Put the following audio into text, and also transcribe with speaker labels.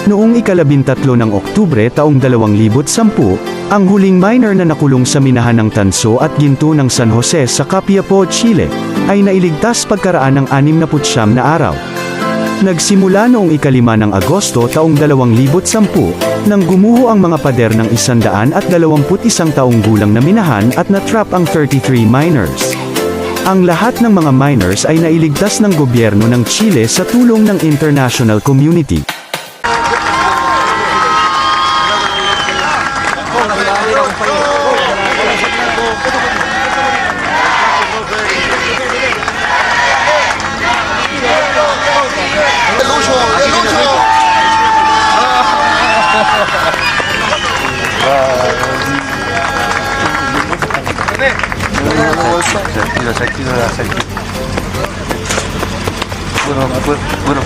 Speaker 1: Noong ika-13 ng Oktubre taong 2010, ang huling miner na nakulong sa minahan ng tanso at ginto ng San Jose sa Copiapó, Chile, ay nailigtas pagkaraan ng 69 na araw. Nagsimula noong ika-5 ng Agosto taong 2010, nang gumuho ang mga pader ng 121 taong gulang na minahan at na-trap ang 33 miners. Ang lahat ng mga miners ay nailigtas ng gobyerno ng Chile sa tulong ng international community.
Speaker 2: Tranquilo, tranquilo, tranquilo. Puro